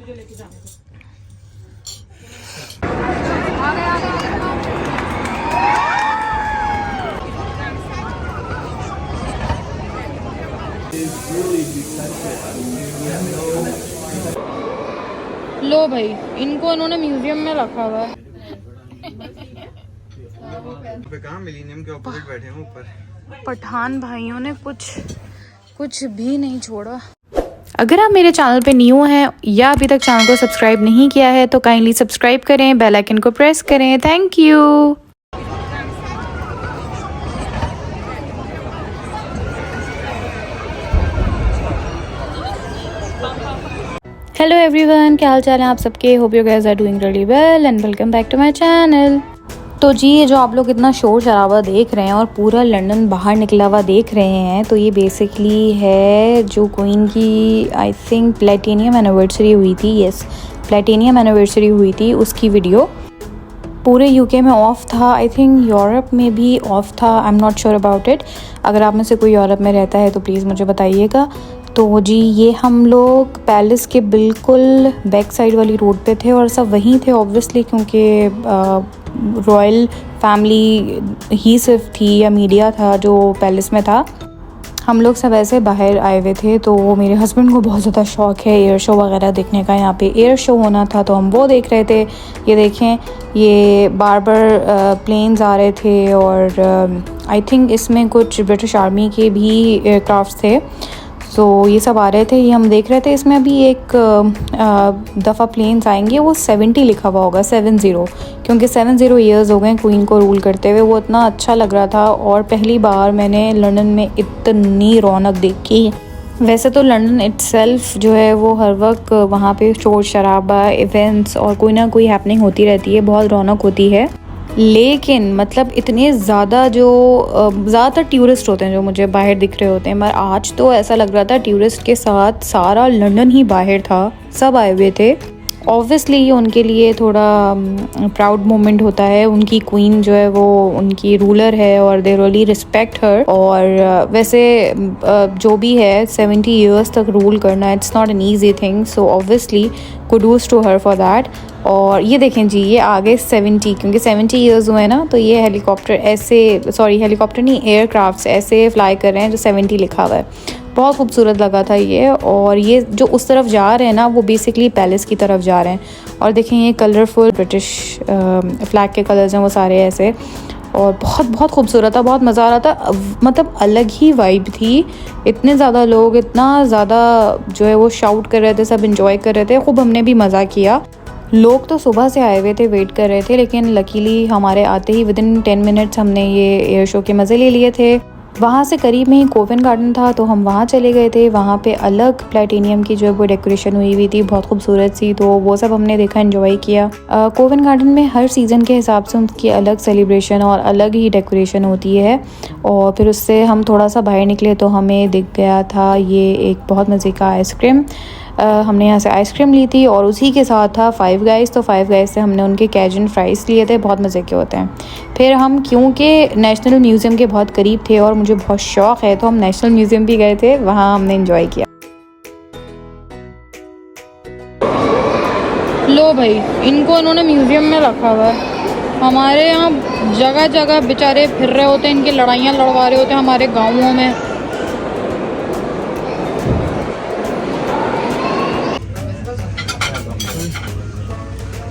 मुझे लेके जाने दो। लो भाई, इनको इन्होंने म्यूजियम में रखा हुआ है। कहाँ मिलीनियम के ऑपोजिट बैठे हैं ऊपर। पठान भाइयों ने कुछ भी नहीं छोड़ा। अगर आप मेरे चैनल पे न्यू हैं या अभी तक चैनल को सब्सक्राइब नहीं किया है तो काइंडली सब्सक्राइब करें, बेल आइकन को प्रेस करें। Thank you. हेलो एवरीवन, क्या हाल चाल है आप सबके। Hope you guys are doing really well and welcome back to my channel. तो जी, ये जो आप लोग इतना शोर शराबा देख रहे हैं और पूरा लंदन बाहर निकला हुआ देख रहे हैं, तो ये बेसिकली है जो क्वीन की आई थिंक प्लेटिनियम एनिवर्सरी हुई थी। यस, प्लेटिनियम एनिवर्सरी हुई थी, उसकी वीडियो। पूरे यूके में ऑफ था, आई थिंक यूरोप में भी ऑफ था, I am not sure about it. अगर आप में से कोई यूरोप में रहता है तो प्लीज़ मुझे बताइएगा। तो जी, ये हम लोग पैलेस के बिल्कुल बैक साइड वाली रोड पे थे और सब वहीं थे ऑब्वियसली, क्योंकि रॉयल फैमिली ही सिर्फ थी या मीडिया था जो पैलेस में था। हम लोग सब ऐसे बाहर आए हुए थे। तो मेरे हस्बैंड को बहुत ज़्यादा शौक़ है एयर शो वगैरह देखने का। यहाँ पे एयर शो होना था तो हम वो देख रहे थे। ये देखें, ये बार बार प्लेन्स आ रहे थे और आई थिंक इसमें कुछ ब्रिटिश आर्मी के भी एयरक्राफ्ट थे। तो ये सब आ रहे थे, ये हम देख रहे थे। इसमें अभी एक दफ़ा प्लेन्स आएंगे, वो 70 लिखा हुआ होगा, 70, क्योंकि 70 ईयर्स हो गए क्वीन को रूल करते हुए। वो इतना अच्छा लग रहा था और पहली बार मैंने लंदन में इतनी रौनक देखी। वैसे तो लंदन इट्सेल्फ जो है वो हर वक्त वहाँ पे शोर शराबा, इवेंट्स और कोई ना कोई हैपनिंग होती रहती है, बहुत रौनक होती है। लेकिन मतलब इतने ज़्यादा जो ज़्यादातर टूरिस्ट होते हैं जो मुझे बाहर दिख रहे होते हैं, मगर आज तो ऐसा लग रहा था टूरिस्ट के साथ सारा लंदन ही बाहर था, सब आए हुए थे। ऑब्वियसली ये उनके लिए थोड़ा प्राउड मोमेंट होता है। उनकी क्वीन जो है वो उनकी रूलर है और दे रियली रिस्पेक्ट हर। और वैसे जो भी है 70 ईयर्स तक रूल करना, it's not an easy thing. So obviously kudos to her for that. और ये देखें जी, ये आगे 70, क्योंकि 70 ईयर्स हुए ना, तो ये हेलीकॉप्टर ऐसे, सॉरी हेलीकॉप्टर नहीं, एयरक्राफ्ट ऐसे फ्लाई कर रहे हैं जो 70 लिखा हुआ है। बहुत खूबसूरत लगा था ये। और ये जो उस तरफ जा रहे हैं ना, वो बेसिकली पैलेस की तरफ जा रहे हैं। और देखें, ये कलरफुल ब्रिटिश फ्लैग के कलर्स हैं वो सारे ऐसे, और बहुत बहुत खूबसूरत था, बहुत मज़ा आ रहा था। मतलब अलग ही वाइब थी। इतने ज़्यादा लोग, इतना ज़्यादा जो है वो शाउट कर रहे थे, सब इंजॉय कर रहे थे, खूब हमने भी मज़ा किया। लोग तो सुबह से आए हुए थे, वेट कर रहे थे, लेकिन लकीली हमारे आते ही विदिन 10 मिनट्स हमने ये एयर शो के मज़े ले लिए थे। वहाँ से करीब में ही कोवेंट गार्डन था, तो हम वहाँ चले गए थे। वहाँ पे अलग प्लेटिनियम की जो है वो डेकोरेशन हुई थी, बहुत खूबसूरत सी, तो वो सब हमने देखा, एंजॉय किया। कोवेंट गार्डन में हर सीज़न के हिसाब से उनकी अलग सेलिब्रेशन और अलग ही डेकोरेशन होती है। और फिर उससे हम थोड़ा सा बाहर निकले तो हमें दिख गया था ये एक बहुत मज़े का आइसक्रीम। हमने यहाँ से आइसक्रीम ली थी और उसी के साथ था फाइव गाइस। तो फाइव गाइस से हमने उनके कैजन फ्राइज़ लिए थे, बहुत मज़े के होते हैं। फिर हम, क्योंकि नेशनल म्यूज़ियम के बहुत करीब थे और मुझे बहुत शौक़ है, तो हम नेशनल म्यूज़ियम भी गए थे, वहाँ हमने एंजॉय किया। लो भाई, इनको इन्होंने म्यूज़ियम में रखा हुआ है। हमारे यहाँ जगह जगह बेचारे फिर रहे होते हैं, इनकी लड़ाइयाँ लड़वा रहे होते हैं हमारे गाँवों में।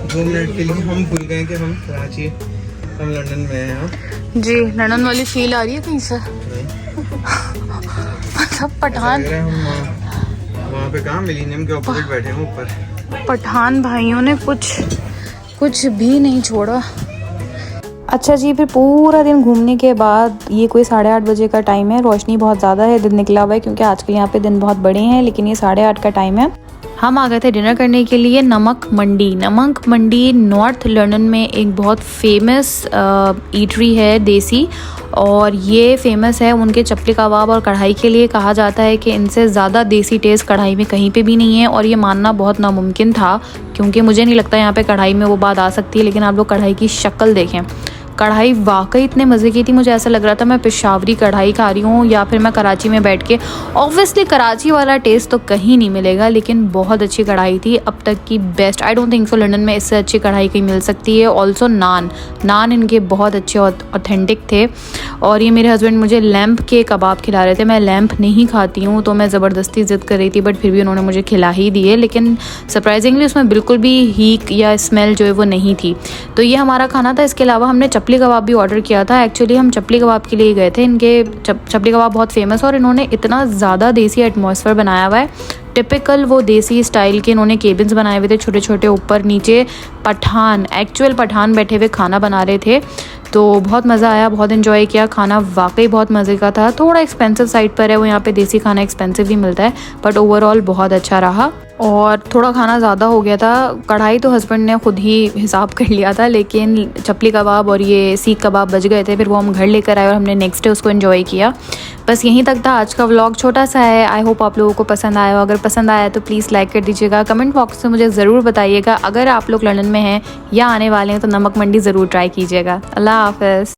दो मिनट के लिए हम भूल गए कि हम कराची, हम लंदन में हैं। जी, लंदन वाली फील आ रही है कहीं से। मतलब पठान, वहाँ पे कहाँ मिलीनियम के ऑपोजिट बैठे हैं ऊपर। पठान भाइयों ने कुछ भी नहीं छोड़ा। अच्छा जी, फिर पूरा दिन घूमने के बाद ये कोई 8:30 बजे का टाइम है। रोशनी बहुत ज़्यादा है, दिन निकला हुआ है, क्योंकि आजकल यहाँ पे दिन बहुत बड़े हैं, लेकिन ये 8:30 का टाइम है। हम आ गए थे डिनर करने के लिए नमक मंडी। नमक मंडी नॉर्थ लंदन में एक बहुत फेमस ईटरी है, देसी, और ये फेमस है उनके चपली कबाब और कढ़ाई के लिए। कहा जाता है कि इनसे ज़्यादा देसी टेस्ट कढ़ाई में कहीं पे भी नहीं है, और ये मानना बहुत नामुमकिन था, क्योंकि मुझे नहीं लगता यहाँ पे कढ़ाई में वो बात आ सकती है। लेकिन आप लोग कढ़ाई की शक्ल देखें, कढ़ाई वाकई इतने मज़े की थी, मुझे ऐसा लग रहा था मैं पेशावरी कढ़ाई खा रही हूँ या फिर मैं कराची में बैठ के। ऑब्वियसली कराची वाला टेस्ट तो कहीं नहीं मिलेगा, लेकिन बहुत अच्छी कढ़ाई थी, अब तक की best. I don't think so London में इससे अच्छी कढ़ाई कहीं मिल सकती है। ऑल्सो नान इनके बहुत अच्छे ऑथेंटिक थे। और ये मेरे हस्बैंड मुझे लैम्प के कबाब खिला रहे थे। मैं लैम्प नहीं खाती हूँ तो मैं ज़बरदस्ती ज़िद कर रही थी, बट फिर भी उन्होंने मुझे खिला ही दिए। लेकिन सरप्राइजिंगली उसमें बिल्कुल भी हीक या स्मेल जो है वो नहीं थी। तो ये हमारा खाना था। इसके अलावा हमने चपली कबाब भी ऑर्डर किया था। एक्चुअली हम चपली कबाब के लिए गए थे। इनके चपली कबाब बहुत फेमस है और इन्होंने इतना ज़्यादा देसी एटमॉस्फेयर बनाया हुआ है। टिपिकल वो देसी स्टाइल के इन्होंने केबिन्स बनाए हुए थे, छोटे छोटे, ऊपर नीचे एक्चुअल पठान बैठे हुए खाना बना रहे थे। तो बहुत मज़ा आया, बहुत इन्जॉय किया। खाना वाकई बहुत मज़े का था। थोड़ा एक्सपेंसिव साइड पर है वो, यहाँ पे देसी खाना एक्सपेंसिव ही मिलता है, बट ओवरऑल बहुत अच्छा रहा। और थोड़ा खाना ज़्यादा हो गया था। कढ़ाई तो हस्बैंड ने खुद ही हिसाब कर लिया था, लेकिन चपली कबाब और ये सीख कबाब बच गए थे। फिर वो हम घर लेकर आए और हमने नेक्स्ट डे उसको एंजॉय किया। बस यहीं तक था आज का व्लॉग, छोटा सा है। आई होप आप लोगों को पसंद आया हो। अगर पसंद आया तो प्लीज़ लाइक कर दीजिएगा। कमेंट बॉक्स में मुझे ज़रूर बताइएगा। अगर आप लोग लंदन में हैं या आने वाले हैं तो नमक मंडी ज़रूर ट्राई कीजिएगा। अल्लाह हाफ़िज़।